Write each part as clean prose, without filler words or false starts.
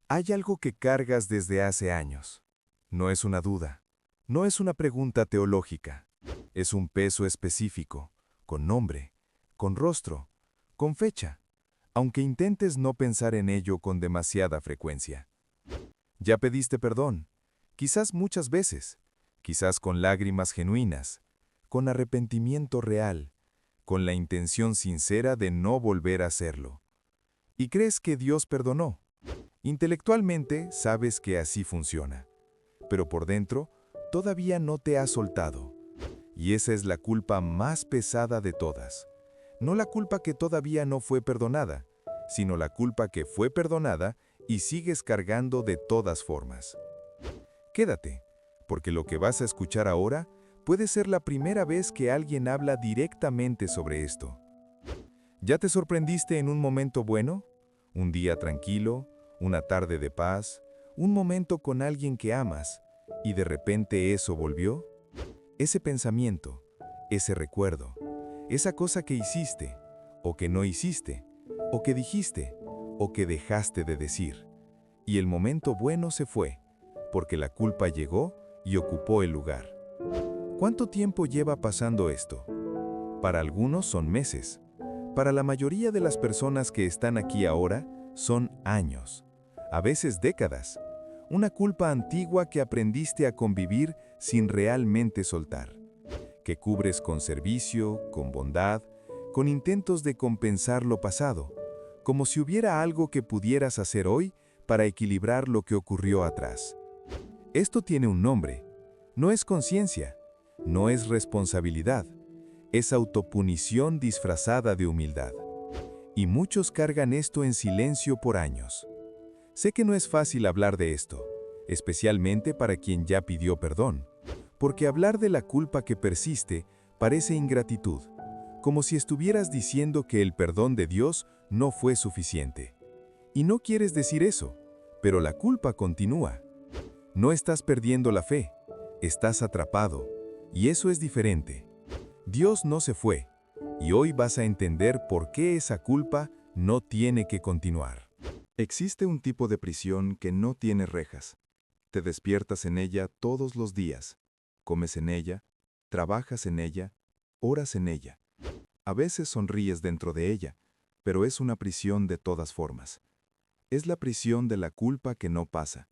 Hay algo que cargas desde hace años. No es una duda, no es una pregunta teológica. Es un peso específico, con nombre, con rostro, con fecha, aunque intentes no pensar en ello con demasiada frecuencia. Ya pediste perdón, quizás muchas veces, quizás con lágrimas genuinas, con arrepentimiento real, con la intención sincera de no volver a hacerlo. ¿Y crees que Dios perdonó? Intelectualmente sabes que así funciona, pero por dentro todavía no te has soltado. Y esa es la culpa más pesada de todas. No la culpa que todavía no fue perdonada, sino la culpa que fue perdonada y sigues cargando de todas formas. Quédate, porque lo que vas a escuchar ahora puede ser la primera vez que alguien habla directamente sobre esto. ¿Ya te sorprendiste en un momento bueno? ¿Un día tranquilo? ¿Una tarde de paz? ¿Un momento con alguien que amas? ¿Y de repente eso volvió? Ese pensamiento, ese recuerdo, esa cosa que hiciste, o que no hiciste, o que dijiste, o que dejaste de decir. Y el momento bueno se fue, porque la culpa llegó y ocupó el lugar. ¿Cuánto tiempo lleva pasando esto? Para algunos son meses. Para la mayoría de las personas que están aquí ahora, son años, a veces décadas. Una culpa antigua que aprendiste a convivir sin realmente soltar, que cubres con servicio, con bondad, con intentos de compensar lo pasado, como si hubiera algo que pudieras hacer hoy para equilibrar lo que ocurrió atrás. Esto tiene un nombre. No es conciencia, no es responsabilidad, es autopunición disfrazada de humildad. Y muchos cargan esto en silencio por años. Sé que no es fácil hablar de esto, especialmente para quien ya pidió perdón, porque hablar de la culpa que persiste parece ingratitud, como si estuvieras diciendo que el perdón de Dios no fue suficiente. Y no quieres decir eso, pero la culpa continúa. No estás perdiendo la fe, estás atrapado, y eso es diferente. Dios no se fue, y hoy vas a entender por qué esa culpa no tiene que continuar. Existe un tipo de prisión que no tiene rejas. Te despiertas en ella todos los días, comes en ella, trabajas en ella, oras en ella. A veces sonríes dentro de ella, pero es una prisión de todas formas. Es la prisión de la culpa que no pasa,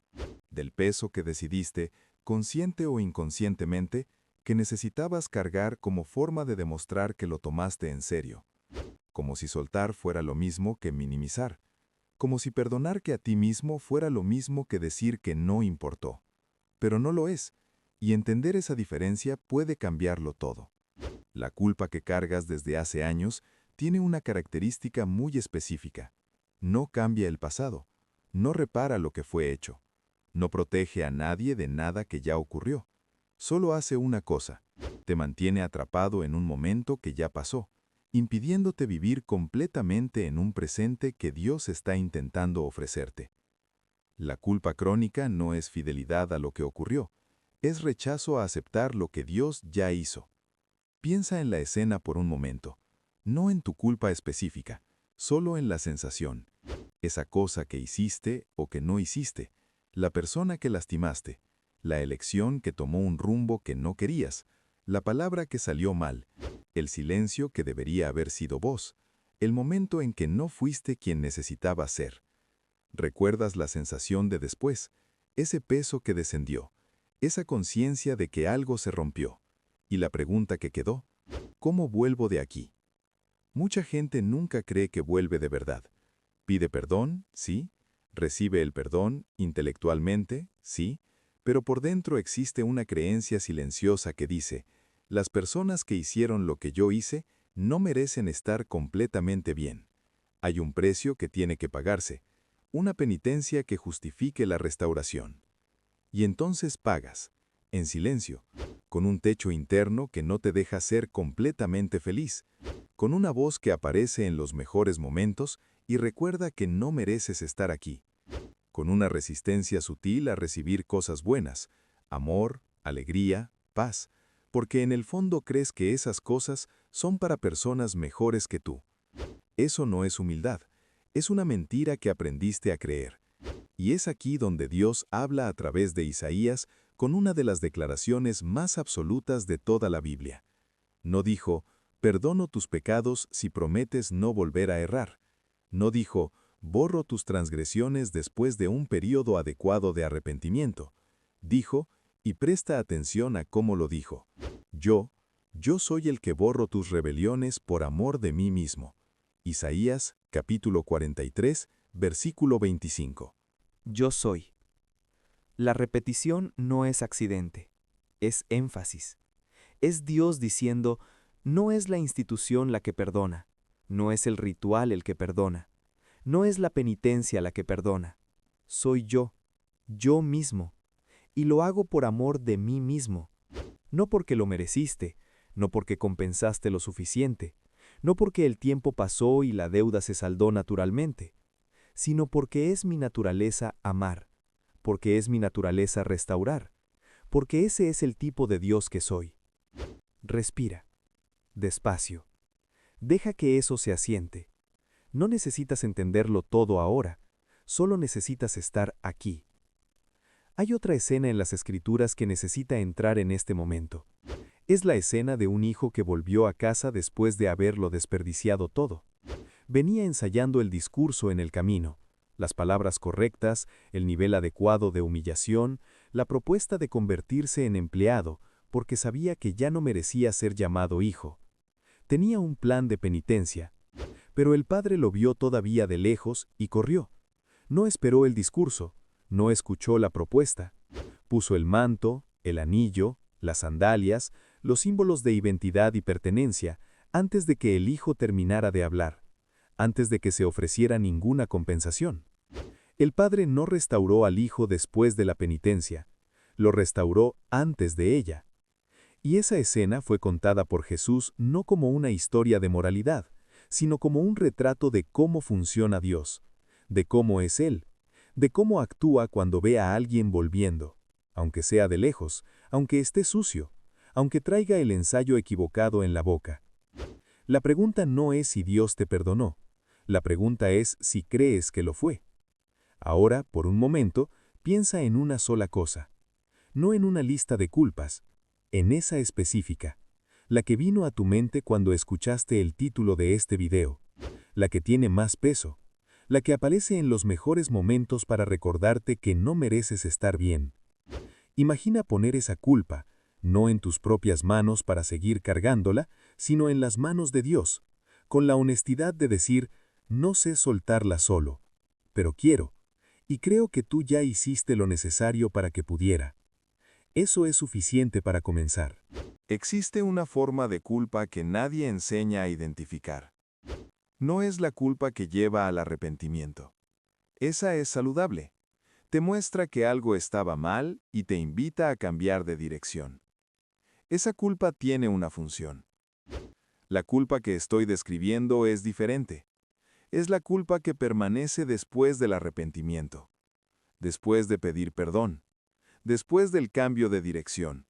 del peso que decidiste, consciente o inconscientemente, que necesitabas cargar como forma de demostrar que lo tomaste en serio, como si soltar fuera lo mismo que minimizar, como si perdonarte a ti mismo fuera lo mismo que decir que no importó. Pero no lo es, y entender esa diferencia puede cambiarlo todo. La culpa que cargas desde hace años tiene una característica muy específica. No cambia el pasado, no repara lo que fue hecho, no protege a nadie de nada que ya ocurrió. Solo hace una cosa, te mantiene atrapado en un momento que ya pasó, impidiéndote vivir completamente en un presente que Dios está intentando ofrecerte. La culpa crónica no es fidelidad a lo que ocurrió, es rechazo a aceptar lo que Dios ya hizo. Piensa en la escena por un momento, no en tu culpa específica, solo en la sensación, esa cosa que hiciste o que no hiciste, la persona que lastimaste, la elección que tomó un rumbo que no querías, la palabra que salió mal, el silencio que debería haber sido vos, el momento en que no fuiste quien necesitaba ser. ¿Recuerdas la sensación de después? Ese peso que descendió, esa conciencia de que algo se rompió. Y la pregunta que quedó, ¿cómo vuelvo de aquí? Mucha gente nunca cree que vuelve de verdad. Pide perdón, sí. Recibe el perdón, intelectualmente, sí. Pero por dentro existe una creencia silenciosa que dice, las personas que hicieron lo que yo hice no merecen estar completamente bien. Hay un precio que tiene que pagarse, una penitencia que justifique la restauración. Y entonces pagas, en silencio, con un techo interno que no te deja ser completamente feliz, con una voz que aparece en los mejores momentos y recuerda que no mereces estar aquí, con una resistencia sutil a recibir cosas buenas, amor, alegría, paz, porque en el fondo crees que esas cosas son para personas mejores que tú. Eso no es humildad, es una mentira que aprendiste a creer. Y es aquí donde Dios habla a través de Isaías con una de las declaraciones más absolutas de toda la Biblia. No dijo, perdono tus pecados si prometes no volver a errar. No dijo, borro tus transgresiones después de un período adecuado de arrepentimiento. Dijo, y presta atención a cómo lo dijo. Yo soy el que borro tus rebeliones por amor de mí mismo. Isaías, capítulo 43, versículo 25. Yo soy. La repetición no es accidente, es énfasis. Es Dios diciendo, no es la institución la que perdona, no es el ritual el que perdona, no es la penitencia la que perdona. Soy yo mismo, y lo hago por amor de mí mismo. No porque lo mereciste, no porque compensaste lo suficiente, no porque el tiempo pasó y la deuda se saldó naturalmente, sino porque es mi naturaleza amar, porque es mi naturaleza restaurar, porque ese es el tipo de Dios que soy. Respira. Despacio. Deja que eso se asiente. No necesitas entenderlo todo ahora, solo necesitas estar aquí. Hay otra escena en las Escrituras que necesita entrar en este momento. Es la escena de un hijo que volvió a casa después de haberlo desperdiciado todo. Venía ensayando el discurso en el camino, las palabras correctas, el nivel adecuado de humillación, la propuesta de convertirse en empleado, porque sabía que ya no merecía ser llamado hijo. Tenía un plan de penitencia, pero el padre lo vio todavía de lejos y corrió. No esperó el discurso, no escuchó la propuesta. Puso el manto, el anillo, las sandalias, los símbolos de identidad y pertenencia, antes de que el hijo terminara de hablar, antes de que se ofreciera ninguna compensación. El padre no restauró al hijo después de la penitencia, lo restauró antes de ella. Y esa escena fue contada por Jesús no como una historia de moralidad, sino como un retrato de cómo funciona Dios, de cómo es Él, de cómo actúa cuando ve a alguien volviendo, aunque sea de lejos, aunque esté sucio, aunque traiga el ensayo equivocado en la boca. La pregunta no es si Dios te perdonó, la pregunta es si crees que lo fue. Ahora, por un momento, piensa en una sola cosa, no en una lista de culpas, en esa específica, la que vino a tu mente cuando escuchaste el título de este video, la que tiene más peso, la que aparece en los mejores momentos para recordarte que no mereces estar bien. Imagina poner esa culpa, no en tus propias manos para seguir cargándola, sino en las manos de Dios, con la honestidad de decir, no sé soltarla solo, pero quiero, y creo que tú ya hiciste lo necesario para que pudiera. Eso es suficiente para comenzar. Existe una forma de culpa que nadie enseña a identificar. No es la culpa que lleva al arrepentimiento. Esa es saludable. Te muestra que algo estaba mal y te invita a cambiar de dirección. Esa culpa tiene una función. La culpa que estoy describiendo es diferente. Es la culpa que permanece después del arrepentimiento, después de pedir perdón, después del cambio de dirección.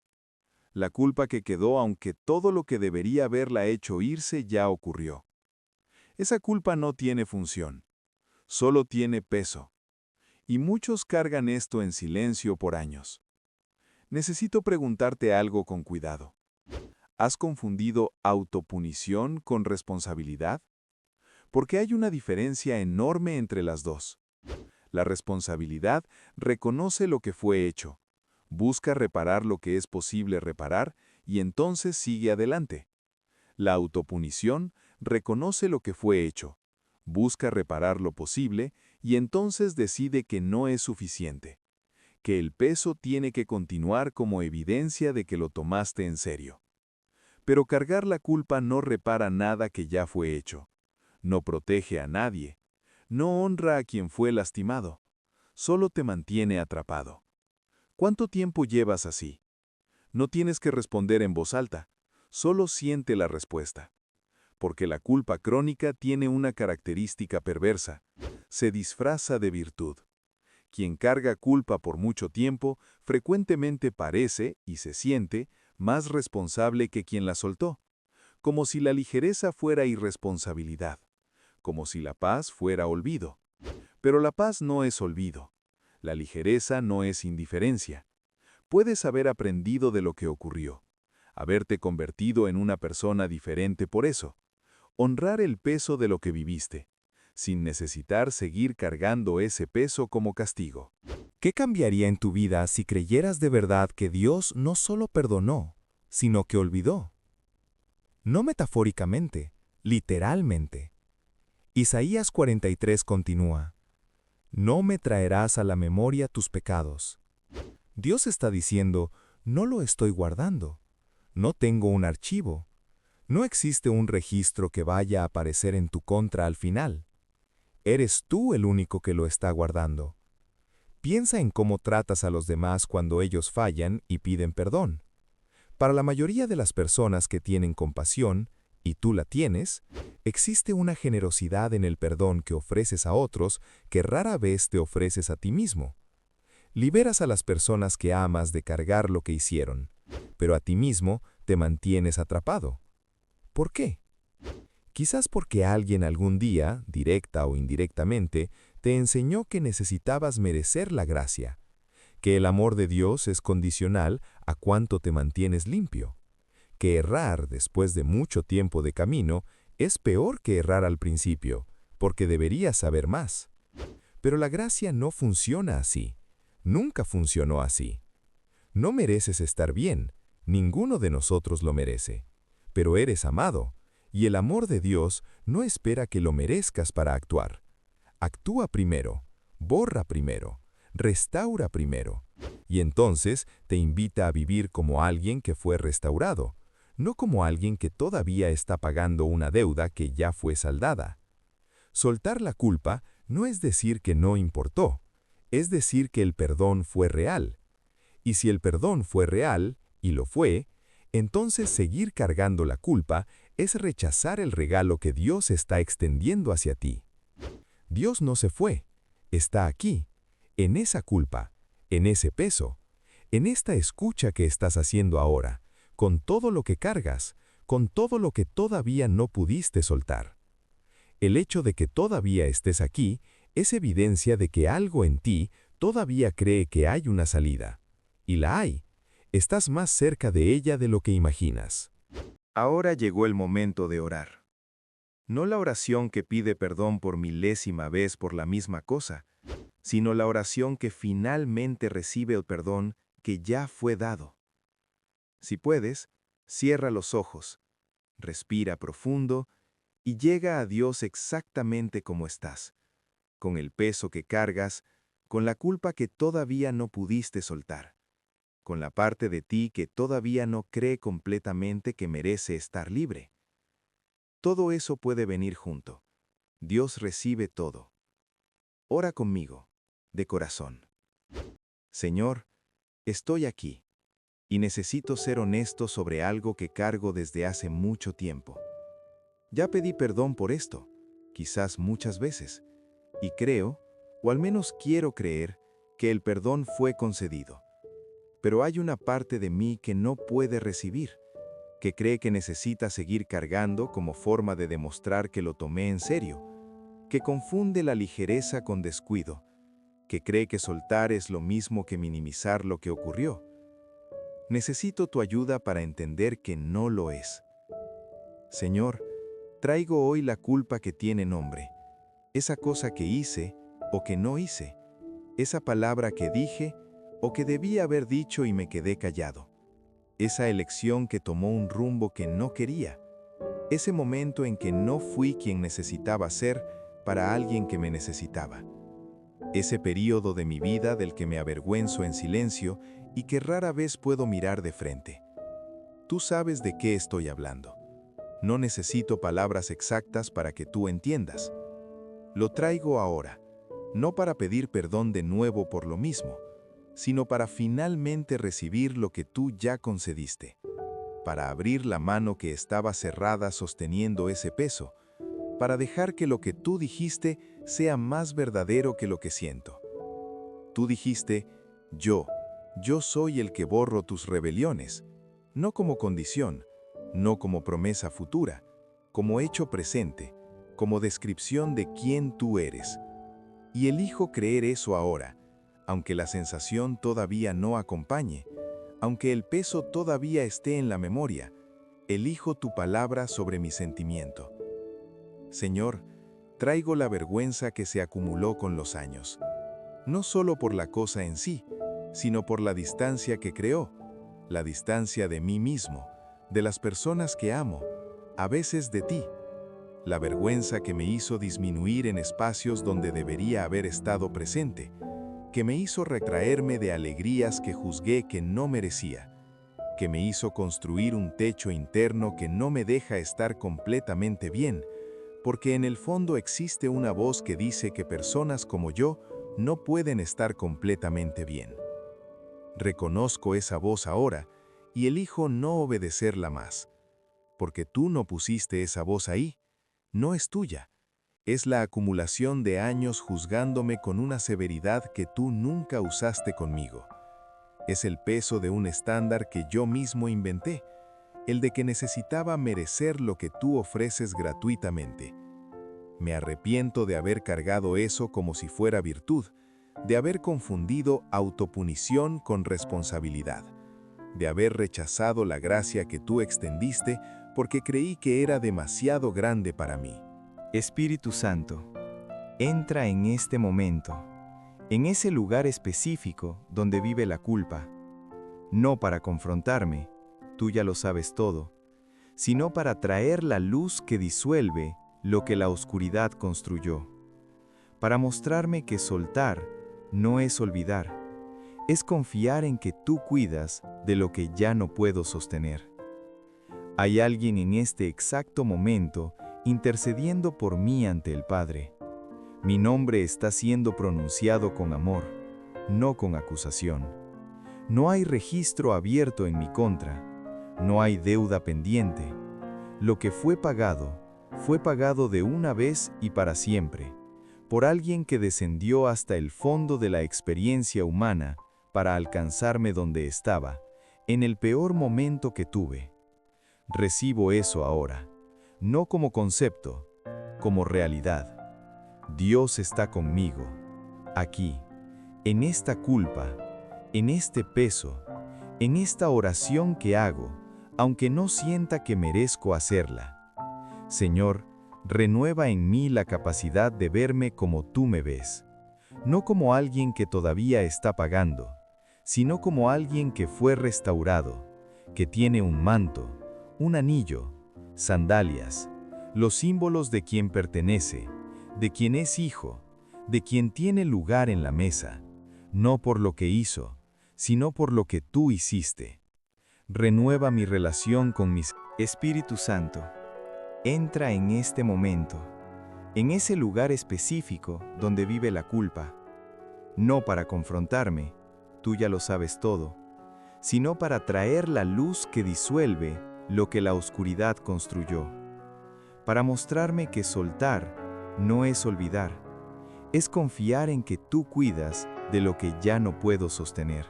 La culpa que quedó aunque todo lo que debería haberla hecho irse ya ocurrió. Esa culpa no tiene función, solo tiene peso. Y muchos cargan esto en silencio por años. Necesito preguntarte algo con cuidado. ¿Has confundido autopunición con responsabilidad? Porque hay una diferencia enorme entre las dos. La responsabilidad reconoce lo que fue hecho, busca reparar lo que es posible reparar y entonces sigue adelante. La autopunición reconoce lo que fue hecho, busca reparar lo posible y entonces decide que no es suficiente, que el peso tiene que continuar como evidencia de que lo tomaste en serio. Pero cargar la culpa no repara nada que ya fue hecho, no protege a nadie, no honra a quien fue lastimado, solo te mantiene atrapado. ¿Cuánto tiempo llevas así? No tienes que responder en voz alta, solo siente la respuesta. Porque la culpa crónica tiene una característica perversa, se disfraza de virtud. Quien carga culpa por mucho tiempo frecuentemente parece, y se siente, más responsable que quien la soltó, como si la ligereza fuera irresponsabilidad, como si la paz fuera olvido. Pero la paz no es olvido. La ligereza no es indiferencia. Puedes haber aprendido de lo que ocurrió, haberte convertido en una persona diferente por eso, honrar el peso de lo que viviste, sin necesitar seguir cargando ese peso como castigo. ¿Qué cambiaría en tu vida si creyeras de verdad que Dios no solo perdonó, sino que olvidó? No metafóricamente, literalmente. Isaías 43 continúa: No me traerás a la memoria tus pecados. Dios está diciendo, no lo estoy guardando. No tengo un archivo. No existe un registro que vaya a aparecer en tu contra al final. Eres tú el único que lo está guardando. Piensa en cómo tratas a los demás cuando ellos fallan y piden perdón. Para la mayoría de las personas que tienen compasión, y tú la tienes, existe una generosidad en el perdón que ofreces a otros que rara vez te ofreces a ti mismo. Liberas a las personas que amas de cargar lo que hicieron, pero a ti mismo te mantienes atrapado. ¿Por qué? Quizás porque alguien algún día, directa o indirectamente, te enseñó que necesitabas merecer la gracia, que el amor de Dios es condicional a cuánto te mantienes limpio, que errar después de mucho tiempo de camino es peor que errar al principio, porque deberías saber más. Pero la gracia no funciona así, nunca funcionó así. No mereces estar bien, ninguno de nosotros lo merece, pero eres amado, y el amor de Dios no espera que lo merezcas para actuar. Actúa primero, borra primero, restaura primero, y entonces te invita a vivir como alguien que fue restaurado, no como alguien que todavía está pagando una deuda que ya fue saldada. Soltar la culpa no es decir que no importó, es decir que el perdón fue real. Y si el perdón fue real, y lo fue, entonces seguir cargando la culpa es rechazar el regalo que Dios está extendiendo hacia ti. Dios no se fue, está aquí, en esa culpa, en ese peso, en esta escucha que estás haciendo ahora, con todo lo que cargas, con todo lo que todavía no pudiste soltar. El hecho de que todavía estés aquí es evidencia de que algo en ti todavía cree que hay una salida. Y la hay. Estás más cerca de ella de lo que imaginas. Ahora llegó el momento de orar. No la oración que pide perdón por milésima vez por la misma cosa, sino la oración que finalmente recibe el perdón que ya fue dado. Si puedes, cierra los ojos, respira profundo y llega a Dios exactamente como estás, con el peso que cargas, con la culpa que todavía no pudiste soltar, con la parte de ti que todavía no cree completamente que merece estar libre. Todo eso puede venir junto. Dios recibe todo. Ora conmigo, de corazón. Señor, estoy aquí, y necesito ser honesto sobre algo que cargo desde hace mucho tiempo. Ya pedí perdón por esto, quizás muchas veces, y creo, o al menos quiero creer, que el perdón fue concedido. Pero hay una parte de mí que no puede recibir, que cree que necesita seguir cargando como forma de demostrar que lo tomé en serio, que confunde la ligereza con descuido, que cree que soltar es lo mismo que minimizar lo que ocurrió. Necesito tu ayuda para entender que no lo es. Señor, traigo hoy la culpa que tiene nombre, esa cosa que hice o que no hice, esa palabra que dije o que debía haber dicho y me quedé callado, esa elección que tomó un rumbo que no quería, ese momento en que no fui quien necesitaba ser para alguien que me necesitaba, ese período de mi vida del que me avergüenzo en silencio y que rara vez puedo mirar de frente. Tú sabes de qué estoy hablando. No necesito palabras exactas para que tú entiendas. Lo traigo ahora, no para pedir perdón de nuevo por lo mismo, sino para finalmente recibir lo que tú ya concediste, para abrir la mano que estaba cerrada sosteniendo ese peso, para dejar que lo que tú dijiste sea más verdadero que lo que siento. Tú dijiste, yo soy el que borro tus rebeliones, no como condición, no como promesa futura, como hecho presente, como descripción de quién tú eres. Y elijo creer eso ahora, aunque la sensación todavía no acompañe, aunque el peso todavía esté en la memoria, elijo tu palabra sobre mi sentimiento. Señor, traigo la vergüenza que se acumuló con los años, no solo por la cosa en sí, sino por la distancia que creó, la distancia de mí mismo, de las personas que amo, a veces de ti, la vergüenza que me hizo disminuir en espacios donde debería haber estado presente, que me hizo retraerme de alegrías que juzgué que no merecía, que me hizo construir un techo interno que no me deja estar completamente bien, porque en el fondo existe una voz que dice que personas como yo no pueden estar completamente bien. Reconozco esa voz ahora y elijo no obedecerla más, porque tú no pusiste esa voz ahí, no es tuya. Es la acumulación de años juzgándome con una severidad que tú nunca usaste conmigo. Es el peso de un estándar que yo mismo inventé, el de que necesitaba merecer lo que tú ofreces gratuitamente. Me arrepiento de haber cargado eso como si fuera virtud, de haber confundido autopunición con responsabilidad, de haber rechazado la gracia que tú extendiste porque creí que era demasiado grande para mí. Espíritu Santo, entra en este momento, en ese lugar específico donde vive la culpa, no para confrontarme, tú ya lo sabes todo, sino para traer la luz que disuelve lo que la oscuridad construyó, para mostrarme que soltar no es olvidar, es confiar en que tú cuidas de lo que ya no puedo sostener. Hay alguien en este exacto momento intercediendo por mí ante el Padre. Mi nombre está siendo pronunciado con amor, no con acusación. No hay registro abierto en mi contra, no hay deuda pendiente. Lo que fue pagado de una vez y para siempre, por alguien que descendió hasta el fondo de la experiencia humana para alcanzarme donde estaba, en el peor momento que tuve. Recibo eso ahora, no como concepto, como realidad. Dios está conmigo, aquí, en esta culpa, en este peso, en esta oración que hago, aunque no sienta que merezco hacerla. Señor, renueva en mí la capacidad de verme como tú me ves, no como alguien que todavía está pagando, sino como alguien que fue restaurado, que tiene un manto, un anillo, sandalias, los símbolos de quien pertenece, de quien es hijo, de quien tiene lugar en la mesa, no por lo que hizo, sino por lo que tú hiciste. Renueva mi relación con mis Espíritu Santo. Entra en este momento, en ese lugar específico donde vive la culpa, no para confrontarme, tú ya lo sabes todo, sino para traer la luz que disuelve lo que la oscuridad construyó, para mostrarme que soltar no es olvidar, es confiar en que tú cuidas de lo que ya no puedo sostener.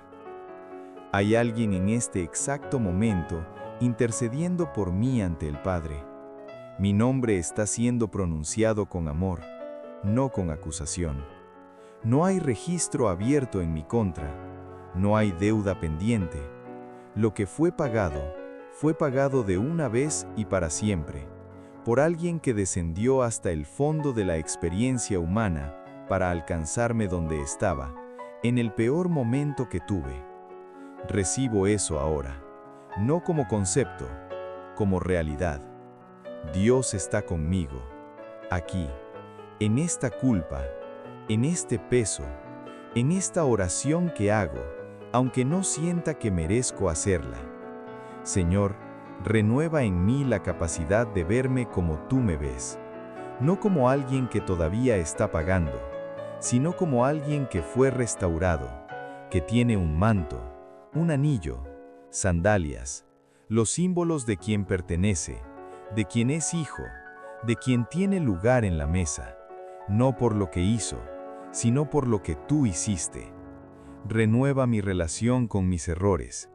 Hay alguien en este exacto momento intercediendo por mí ante el Padre. Mi nombre está siendo pronunciado con amor, no con acusación. No hay registro abierto en mi contra, no hay deuda pendiente. Lo que fue pagado de una vez y para siempre, por alguien que descendió hasta el fondo de la experiencia humana para alcanzarme donde estaba, en el peor momento que tuve. Recibo eso ahora, no como concepto, como realidad. Dios está conmigo, aquí, en esta culpa, en este peso, en esta oración que hago, aunque no sienta que merezco hacerla. Señor, renueva en mí la capacidad de verme como tú me ves, no como alguien que todavía está pagando, sino como alguien que fue restaurado, que tiene un manto, un anillo, sandalias, los símbolos de quien pertenece, de quien es hijo, de quien tiene lugar en la mesa, no por lo que hizo, sino por lo que tú hiciste. Renueva mi relación con mis errores,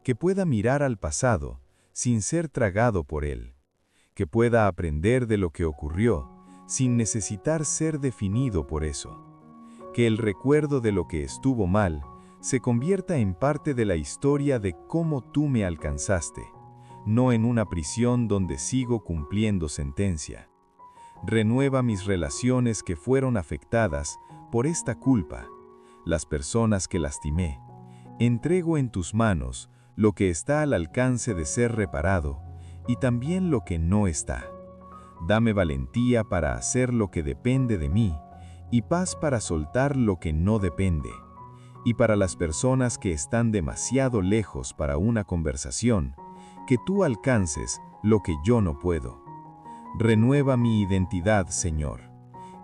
que pueda mirar al pasado sin ser tragado por él, que pueda aprender de lo que ocurrió sin necesitar ser definido por eso, Que el recuerdo de lo que estuvo mal se convierta en parte de la historia de cómo tú me alcanzaste, no en una prisión donde sigo cumpliendo sentencia. Renueva mis relaciones que fueron afectadas por esta culpa, las personas que lastimé. Entrego en tus manos lo que está al alcance de ser reparado y también lo que no está. Dame valentía para hacer lo que depende de mí y paz para soltar lo que no depende. Y para las personas que están demasiado lejos para una conversación, que tú alcances lo que yo no puedo. Renueva mi identidad, Señor,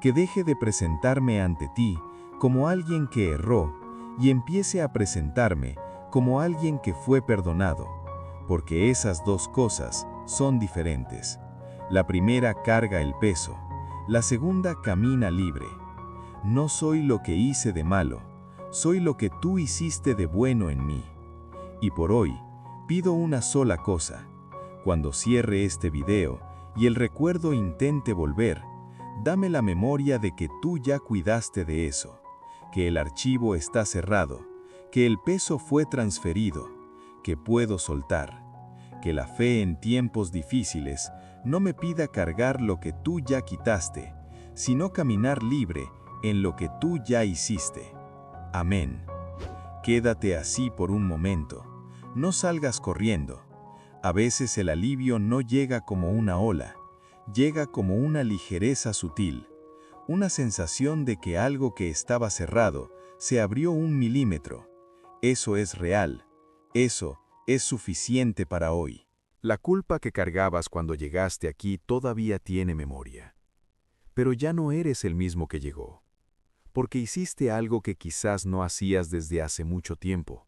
que deje de presentarme ante ti como alguien que erró y empiece a presentarme como alguien que fue perdonado, porque esas dos cosas son diferentes. La primera carga el peso, la segunda camina libre. No soy lo que hice de malo, soy lo que tú hiciste de bueno en mí. Y por hoy, pido una sola cosa. Cuando cierre este video y el recuerdo intente volver, dame la memoria de que tú ya cuidaste de eso, que el archivo está cerrado, que el peso fue transferido, que puedo soltar, que la fe en tiempos difíciles no me pida cargar lo que tú ya quitaste, sino caminar libre en lo que tú ya hiciste. Amén. Quédate así por un momento, no salgas corriendo. A veces el alivio no llega como una ola, llega como una ligereza sutil, una sensación de que algo que estaba cerrado se abrió 1 milímetro. Eso es real, eso es suficiente para hoy. La culpa que cargabas cuando llegaste aquí todavía tiene memoria. Pero ya no eres el mismo que llegó, porque hiciste algo que quizás no hacías desde hace mucho tiempo.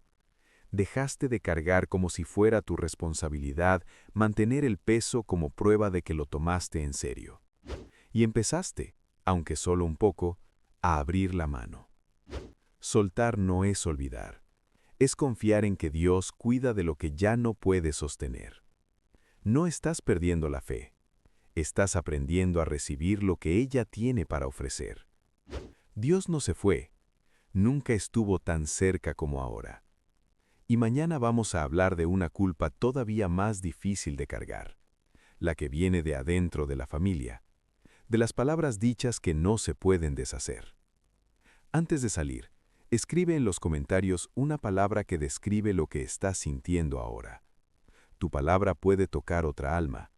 Dejaste de cargar como si fuera tu responsabilidad mantener el peso como prueba de que lo tomaste en serio. Y empezaste, aunque solo un poco, a abrir la mano. Soltar no es olvidar, es confiar en que Dios cuida de lo que ya no puedes sostener. No estás perdiendo la fe, estás aprendiendo a recibir lo que ella tiene para ofrecer. Dios no se fue, nunca estuvo tan cerca como ahora. Y mañana vamos a hablar de una culpa todavía más difícil de cargar, la que viene de adentro de la familia, de las palabras dichas que no se pueden deshacer. Antes de salir, escribe en los comentarios una palabra que describe lo que estás sintiendo ahora. Tu palabra puede tocar otra alma,